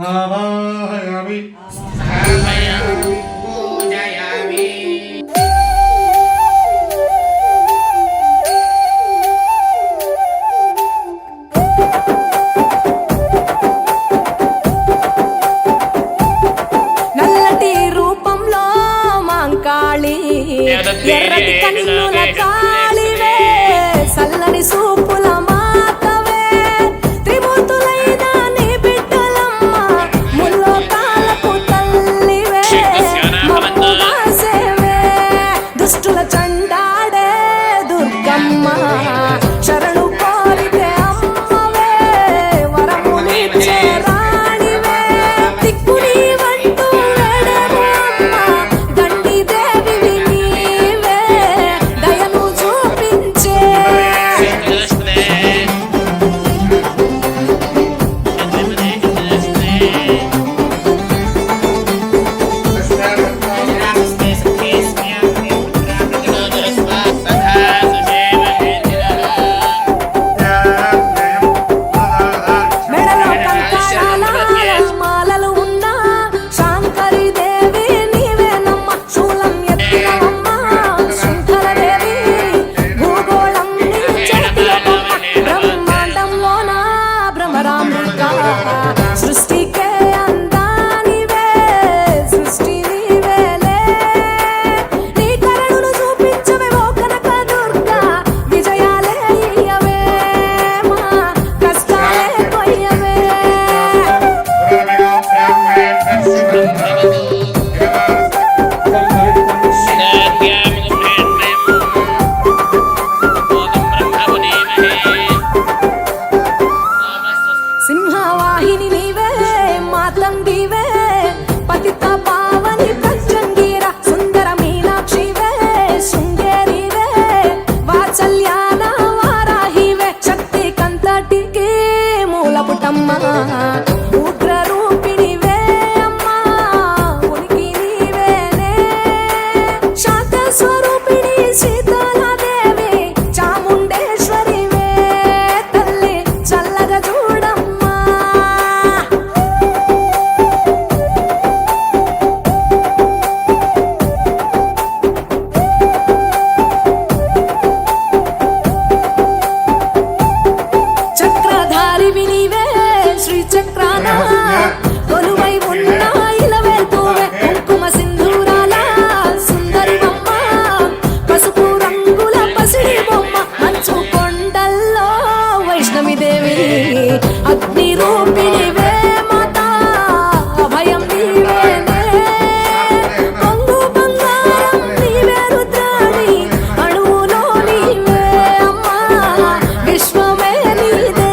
ఆవాహయామి పూజయామి నల్లటి రూపంలో మాంకాళి ఎర్రటి కన్నుల కాళివే సల్లని సూపుల మాతవే త్రిమూర్తులైన నీ బిడ్డలమ్మ ముల్లోకాలకు తల్లివే మమ్ముగా సేవే దుష్టుల చండాడే దుర్గమ్మ శరణు కోరితే అమ్మవే వరములిచ్చే రాణివే దిక్కు నీవంటూ వేడెము అమ్మ దండి దేవివి నీవే దయను చూపించే మెడలో కంకణాల మాలలు ఉన్న శాంకరి దేవి నీవేనమ్మ శూలం ఎత్తినవమ్మ శృంఖల దేవి భూగోళం నీ చేతిలో బొమ్మ బ్రహ్మాండంలోన భ్రమరాంబిక సృష్టికే అందానివే సృష్టి నీవేలే నీ కరుణను చూపించవే ఓ కనక దుర్గా విజయాలే ఇయ్యవే మా కష్టాలే కొయ్యవే సింహవాహిని నీవే మా తండ్రివే పతిత పావని ప్రజంగీర సుందర మీనాక్షివే శృంగేరివే వాత్సల్యాన వారాహివే శక్తి కంతటికి మూలపుటమ్మ ఉగ్ర రూపిణివే అమ్మా ఉనికి నీవేనే శాంత స్వరూపిణి సీతాలాదేవి చాముండేశ్వరివే తల్లి చల్లగా చూడమ్మా చక్రధారివి నీవే శ్రీ చక్రాన కొలువై ఉన్న ఇలవేల్పువే కుంకుమ సింధూరాల సుందరి బొమ్మ పసుపు రంగుల పసిడి బొమ్మ మంచు కొండల్లో వైష్ణవి దేవి అగ్ని రూపిణివే మాతా అభయం నీవేనే కొంగు బంగారం నీవే రుద్రాణి అణువులో నీవే అమ్మా విశ్వమే నీదే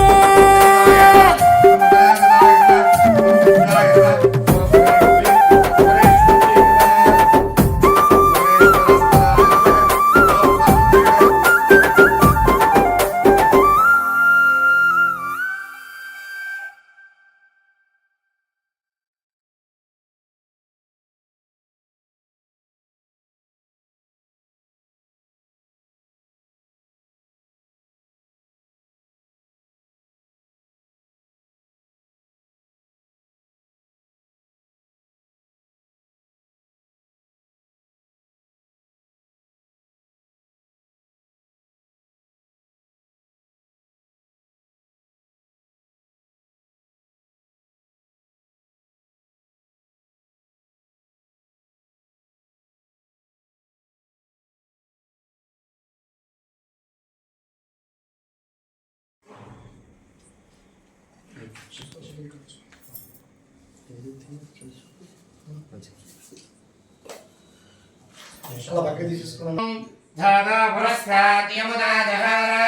అలా పక్కకి తీసుకున్నాం ధారా పురస్కార్ యమునా దహారా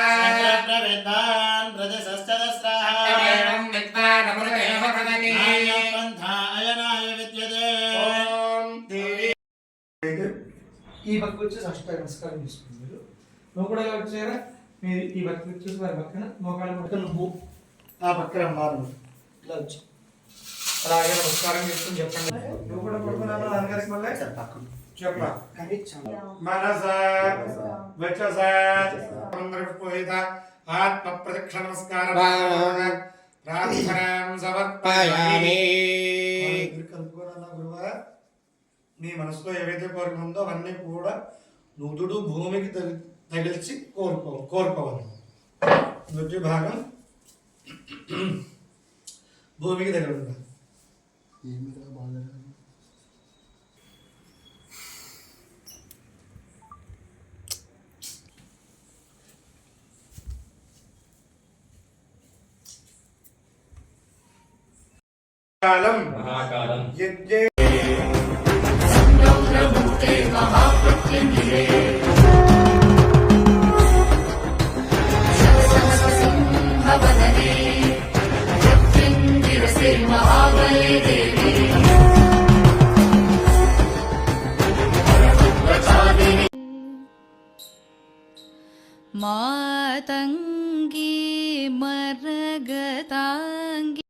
ప్రవేదాన్ రజసస్తదస్రాః తమేవం విద్వాన్ అమృతేవ ప్రదతి పంథా అయనాయ విద్యతే ఓం దేవి ఈ పక్క వచ్చేసి అష్ట నమస్కారం చేసుకోండి మీరు నువ్వు కూడా ఇలా వచ్చారా మీరు ఈ పక్క వచ్చేసి వారి పక్కన మోకాళ్ళ పక్కన నువ్వు ఆ పక్కన మారు ఇలా వచ్చి అలాగే నమస్కారం చేసుకుని చెప్పండి నువ్వు కూడా పడుకున్నాను నాన్నగారికి మళ్ళీ చెప్పరా మనస వచస ఆత్మ ప్రదక్షిణ నమస్కారం ప్రార్థనాం సమర్పయామి. కలుపుకోవాలన్నా గురువా నీ మనసులో ఏవైతే కోరిక ఉందో అవన్నీ కూడా నుదుడు భూమికి తగిలిచి కోరుకోవాలి. నుదుటి భాగం భూమికి తగిలి ఉండాలి. కాలం మహాకాలం యజ్ఞే महाबले